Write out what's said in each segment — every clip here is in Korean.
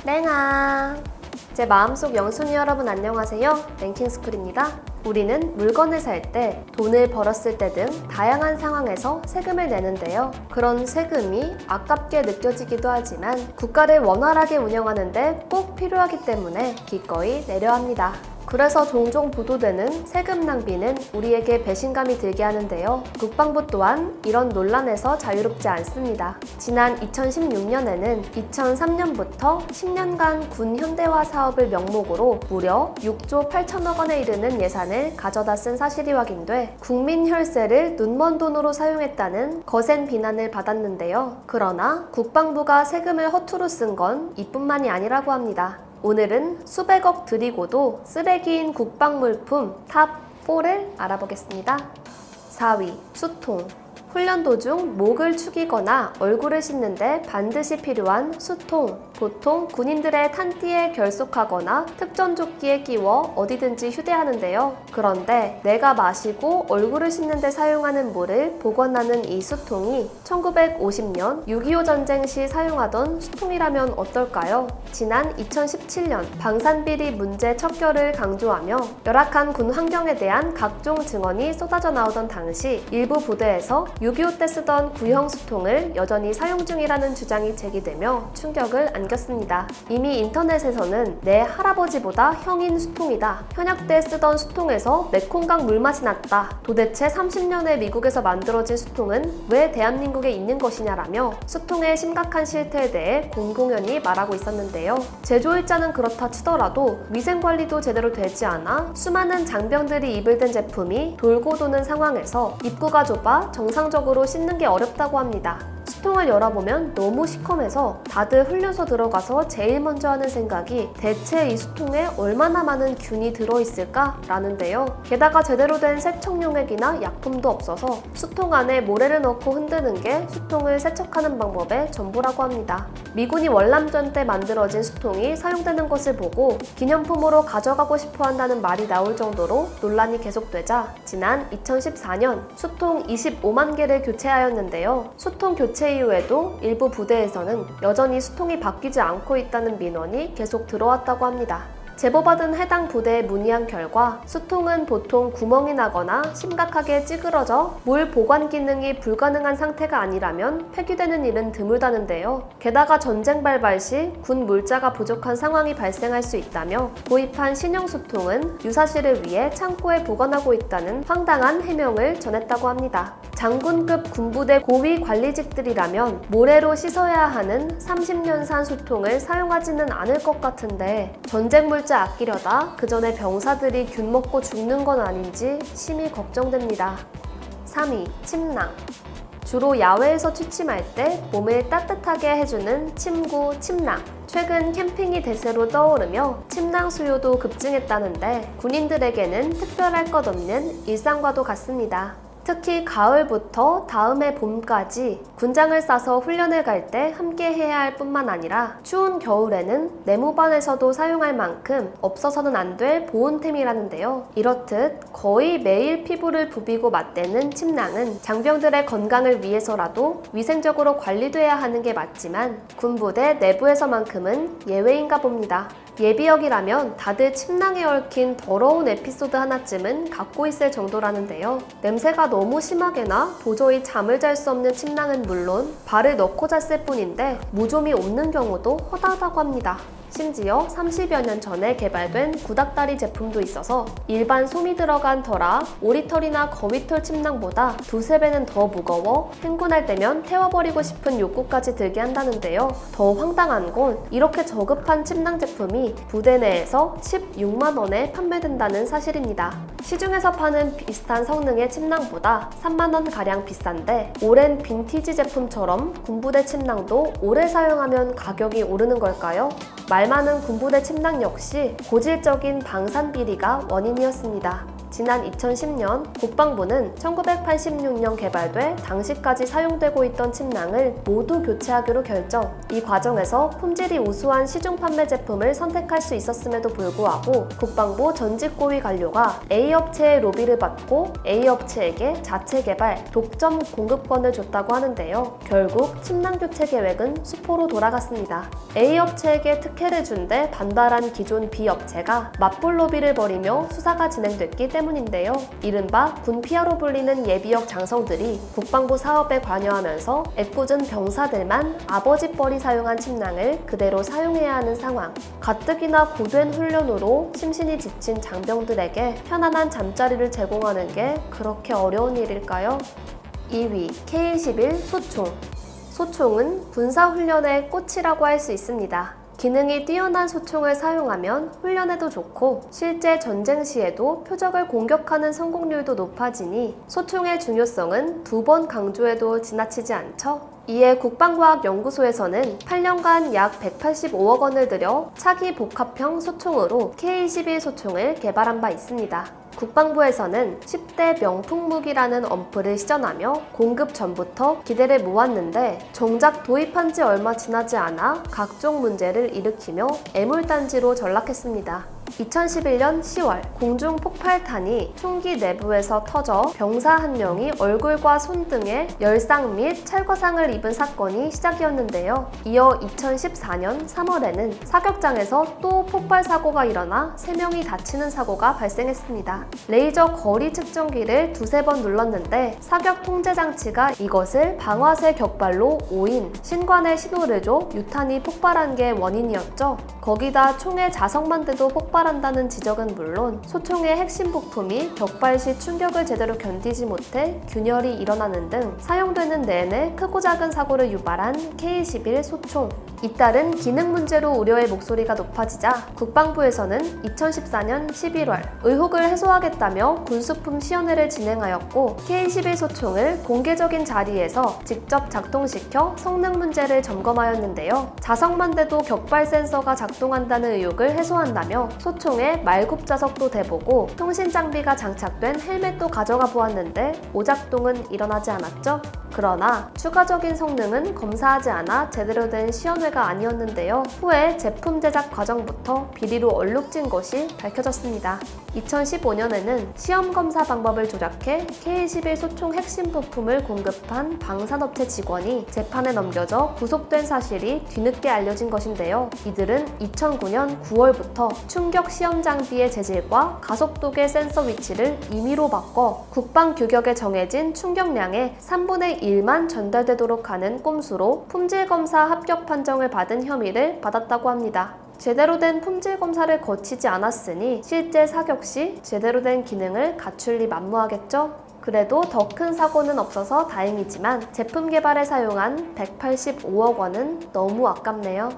랭아! 제 마음속 영순이 여러분 안녕하세요. 랭킹스쿨입니다. 우리는 물건을 살 때, 돈을 벌었을 때 등 다양한 상황에서 세금을 내는데요. 그런 세금이 아깝게 느껴지기도 하지만 국가를 원활하게 운영하는데 꼭 필요하기 때문에 기꺼이 내려 합니다. 그래서 종종 보도되는 세금 낭비는 우리에게 배신감이 들게 하는데요. 국방부 또한 이런 논란에서 자유롭지 않습니다. 지난 2016년에는 2003년부터 10년간 군 현대화 사업을 명목으로 무려 6조 8천억 원에 이르는 예산을 가져다 쓴 사실이 확인돼 국민 혈세를 눈먼 돈으로 사용했다는 거센 비난을 받았는데요. 그러나 국방부가 세금을 허투루 쓴 건 이뿐만이 아니라고 합니다. 오늘은 수백억 들이고도 쓰레기인 국방물품 탑4를 알아보겠습니다. 4위, 수통. 훈련 도중 목을 축이거나 얼굴을 씻는데 반드시 필요한 수통. 보통 군인들의 탄띠에 결속하거나 특전조끼에 끼워 어디든지 휴대하는데요. 그런데 내가 마시고 얼굴을 씻는 데 사용하는 물을 복원하는 이 수통이 1950년 6.25 전쟁 시 사용하던 수통이라면 어떨까요? 지난 2017년 방산비리 문제 척결을 강조하며 열악한 군 환경에 대한 각종 증언이 쏟아져 나오던 당시 일부 부대에서 6.25 때 쓰던 구형 수통을 여전히 사용 중이라는 주장이 제기되며 충격을 안겼습니다. 이미 인터넷에서는 내 할아버지보다 형인 수통이다. 현역 때 쓰던 수통에서 메콩강 물맛이 났다. 도대체 30년의 미국에서 만들어진 수통은 왜 대한민국에 있는 것이냐라며 수통의 심각한 실태에 대해 공공연히 말하고 있었는데요. 제조일자는 그렇다 치더라도 위생관리도 제대로 되지 않아 수많은 장병들이 입을 댄 제품이 돌고 도는 상황에서 입구가 좁아 정상적으로 씻는 게 어렵다고 합니다. 수통을 열어보면 너무 시커매서 다들 흘려서 들어가서 제일 먼저 하는 생각이 대체 이 수통에 얼마나 많은 균이 들어있을까? 라는데요. 게다가 제대로 된 세척용액이나 약품도 없어서 수통 안에 모래를 넣고 흔드는 게 수통을 세척하는 방법의 전부라고 합니다. 미군이 월남전 때 만들어진 수통이 사용되는 것을 보고 기념품으로 가져가고 싶어 한다는 말이 나올 정도로 논란이 계속되자 지난 2014년 수통 25만 개를 교체하였는데요. 수통 교체 이후에도 일부 부대에서는 여전히 수통이 바뀌지 않고 있다는 민원이 계속 들어왔다고 합니다. 제보받은 해당 부대에 문의한 결과 수통은 보통 구멍이 나거나 심각하게 찌그러져 물 보관 기능이 불가능한 상태가 아니라면 폐기되는 일은 드물다는데요. 게다가 전쟁 발발 시 군 물자가 부족한 상황이 발생할 수 있다며 도입한 신형 수통은 유사시를 위해 창고에 보관하고 있다는 황당한 해명을 전했다고 합니다. 장군급 군부대 고위 관리직들이라면 모래로 씻어야 하는 30년산 수통을 사용하지는 않을 것 같은데 전쟁 물자 아끼려다 그 전에 병사들이 균 먹고 죽는 건 아닌지 심히 걱정됩니다. 3위, 침낭. 주로 야외에서 취침할 때 몸을 따뜻하게 해주는 침구, 침낭. 최근 캠핑이 대세로 떠오르며 침낭 수요도 급증했다는데 군인들에게는 특별할 것 없는 일상과도 같습니다. 특히 가을부터 다음해 봄까지 군장을 싸서 훈련을 갈 때 함께 해야 할 뿐만 아니라 추운 겨울에는 내무반에서도 사용할 만큼 없어서는 안 될 보온템이라는데요. 이렇듯 거의 매일 피부를 부비고 맞대는 침낭은 장병들의 건강을 위해서라도 위생적으로 관리돼야 하는 게 맞지만 군부대 내부에서만큼은 예외인가 봅니다. 예비역이라면 다들 침낭에 얽힌 더러운 에피소드 하나쯤은 갖고 있을 정도라는데요. 냄새가 너무 심하게나 도저히 잠을 잘 수 없는 침낭은 물론 발을 넣고 잤을 뿐인데 무좀이 없는 경우도 허다하다고 합니다. 심지어 30여 년 전에 개발된 구닥다리 제품도 있어서 일반 솜이 들어간 터라 오리털이나 거위털 침낭보다 두세 배는 더 무거워 행군할 때면 태워버리고 싶은 욕구까지 들게 한다는데요. 더 황당한 건 이렇게 저급한 침낭 제품이 부대 내에서 16만 원에 판매된다는 사실입니다. 시중에서 파는 비슷한 성능의 침낭보다 3만 원 가량 비싼데 오랜 빈티지 제품처럼 군부대 침낭도 오래 사용하면 가격이 오르는 걸까요? 말 많은 군부대 침낭 역시 고질적인 방산비리가 원인이었습니다. 지난 2010년 국방부는 1986년 개발돼 당시까지 사용되고 있던 침낭을 모두 교체하기로 결정. 이 과정에서 품질이 우수한 시중 판매 제품을 선택할 수 있었음에도 불구하고 국방부 전직 고위 관료가 A 업체의 로비를 받고 A 업체에게 자체 개발, 독점 공급권을 줬다고 하는데요. 결국 침낭 교체 계획은 수포로 돌아갔습니다. A 업체에게 특혜를 준 데 반발한 기존 B 업체가 맞불 로비를 벌이며 수사가 진행됐기 때문인데요. 이른바 군피아로 불리는 예비역 장성들이 국방부 사업에 관여하면서 애꿎은 병사들만 아버지 뻘이 사용한 침낭을 그대로 사용해야 하는 상황. 가뜩이나 고된 훈련으로 심신이 지친 장병들에게 편안한 잠자리를 제공하는 게 그렇게 어려운 일일까요? 2위, K-21 소총. 소총은 군사훈련의 꽃이라고 할 수 있습니다. 기능이 뛰어난 소총을 사용하면 훈련에도 좋고 실제 전쟁 시에도 표적을 공격하는 성공률도 높아지니 소총의 중요성은 2번 강조해도 지나치지 않죠. 이에 국방과학연구소에서는 8년간 약 185억 원을 들여 차기 복합형 소총으로 K-21 소총을 개발한 바 있습니다. 국방부에서는 10대 명품 무기라는 엄프를 시전하며 공급 전부터 기대를 모았는데 정작 도입한 지 얼마 지나지 않아 각종 문제를 일으키며 애물단지로 전락했습니다. 2011년 10월 공중 폭발탄이 총기 내부에서 터져 병사 한 명이 얼굴과 손 등에 열상 및 찰과상을 입은 사건이 시작이었는데요. 이어 2014년 3월에는 사격장에서 또 폭발 사고가 일어나 3명이 다치는 사고가 발생했습니다. 레이저 거리 측정기를 2-3번 눌렀는데 사격 통제 장치가 이것을 방아쇠 격발로 오인, 신관에 신호를 줘 유탄이 폭발한 게 원인이었죠. 거기다 총의 자석만 돼도 폭발한다는 지적은 물론 소총의 핵심 부품이 격발 시 충격을 제대로 견디지 못해 균열이 일어나는 등 사용되는 내내 크고 작은 사고를 유발한 K-21 소총. 잇따른 기능 문제로 우려의 목소리가 높아지자 국방부에서는 2014년 11월 의혹을 해소하겠다며 군수품 시연회를 진행하였고 K-21 소총을 공개적인 자리에서 직접 작동시켜 성능 문제를 점검하였는데요. 자석만 돼도 격발 센서가 작동한다는 의혹을 해소한다며 소총에 말굽 자석도 대보고 통신 장비가 장착된 헬멧도 가져가 보았는데 오작동은 일어나지 않았죠. 그러나 추가적인 성능은 검사하지 않아 제대로 된 시연회가 아니었는데요. 후에 제품 제작 과정부터 비리로 얼룩진 것이 밝혀졌습니다. 2015년에는 시험 검사 방법을 조작해 K-21 소총 핵심 부품을 공급한 방산업체 직원이 재판에 넘겨져 구속된 사실이 뒤늦게 알려진 것인데요. 이들은 2009년 9월부터 충격 시험 장비의 재질과 가속도계 센서 위치를 임의로 바꿔 국방 규격에 정해진 충격량의 3분의 1만 전달되도록 하는 꼼수로 품질 검사 합격 판정을 받은 혐의를 받았다고 합니다. 제대로 된 품질 검사를 거치지 않았으니 실제 사격 시 제대로 된 기능을 갖출 리 만무하겠죠? 그래도 더 큰 사고는 없어서 다행이지만 제품 개발에 사용한 185억 원은 너무 아깝네요.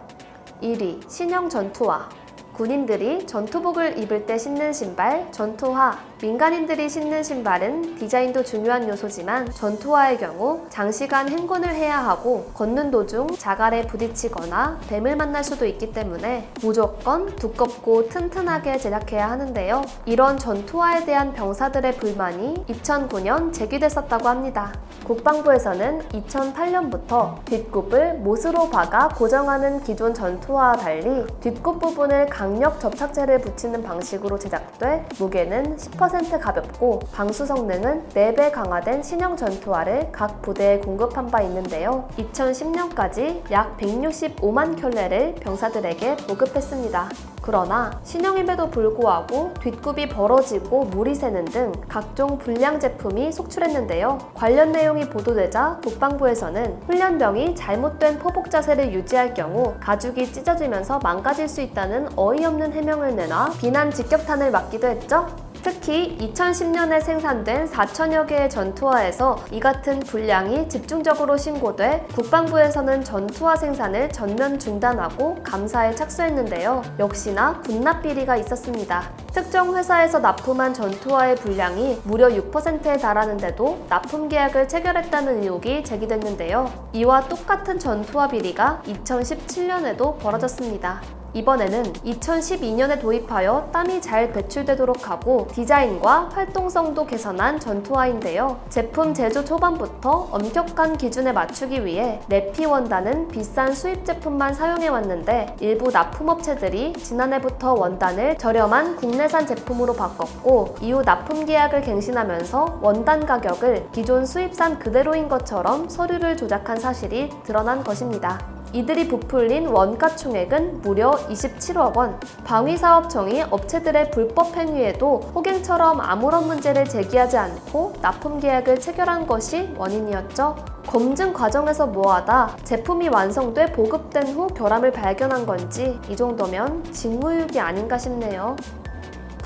1위, 신형 전투화. 군인들이 전투복을 입을 때 신는 신발, 전투화. 민간인들이 신는 신발은 디자인도 중요한 요소지만 전투화의 경우 장시간 행군을 해야 하고 걷는 도중 자갈에 부딪히거나 뱀을 만날 수도 있기 때문에 무조건 두껍고 튼튼하게 제작해야 하는데요. 이런 전투화에 대한 병사들의 불만이 2009년 제기됐었다고 합니다. 국방부에서는 2008년부터 뒷굽을 못으로 박아 고정하는 기존 전투화와 달리 뒷굽 부분을 강력 접착제를 붙이는 방식으로 제작돼 무게는 10% 가볍고 방수 성능은 4배 강화된 신형 전투화를 각 부대에 공급한 바 있는데요. 2010년까지 약 165만 켤레를 병사들에게 보급했습니다. 그러나 신형임에도 불구하고 뒷굽이 벌어지고 물이 새는 등 각종 불량 제품이 속출했는데요. 관련 내용이 보도되자 국방부에서는 훈련병이 잘못된 포복 자세를 유지할 경우 가죽이 찢어지면서 망가질 수 있다는 어이없는 해명을 내놔 비난 직격탄을 맞기도 했죠. 특히 2010년에 생산된 4천여 개의 전투화에서 이 같은 불량이 집중적으로 신고돼 국방부에서는 전투화 생산을 전면 중단하고 감사에 착수했는데요. 역시나 군납 비리가 있었습니다. 특정 회사에서 납품한 전투화의 분량이 무려 6%에 달하는데도 납품 계약을 체결했다는 의혹이 제기됐는데요. 이와 똑같은 전투화 비리가 2017년에도 벌어졌습니다. 이번에는 2012년에 도입하여 땀이 잘 배출되도록 하고 디자인과 활동성도 개선한 전투화인데요. 제품 제조 초반부터 엄격한 기준에 맞추기 위해 내피 원단은 비싼 수입 제품만 사용해왔는데 일부 납품업체들이 지난해부터 원단을 저렴한 국내산 제품으로 바꿨고 이후 납품 계약을 갱신하면서 원단 가격을 기존 수입산 그대로인 것처럼 서류를 조작한 사실이 드러난 것입니다. 이들이 부풀린 원가 총액은 무려 27억 원. 방위사업청이 업체들의 불법 행위에도 호갱처럼 아무런 문제를 제기하지 않고 납품 계약을 체결한 것이 원인이었죠. 검증 과정에서 뭐하다 제품이 완성돼 보급된 후 결함을 발견한 건지 이 정도면 직무유기 아닌가 싶네요.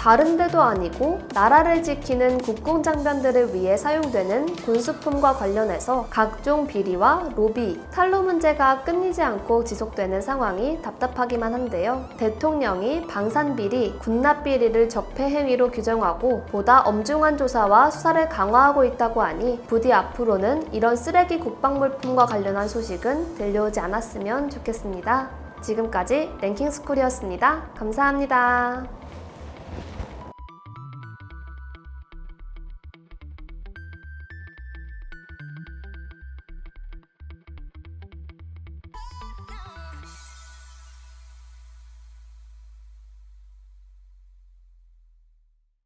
다른 데도 아니고 나라를 지키는 국궁 장병들을 위해 사용되는 군수품과 관련해서 각종 비리와 로비, 탈루 문제가 끊이지 않고 지속되는 상황이 답답하기만 한데요. 대통령이 방산비리, 군납비리를 적폐 행위로 규정하고 보다 엄중한 조사와 수사를 강화하고 있다고 하니 부디 앞으로는 이런 쓰레기 국방물품과 관련한 소식은 들려오지 않았으면 좋겠습니다. 지금까지 랭킹스쿨이었습니다. 감사합니다.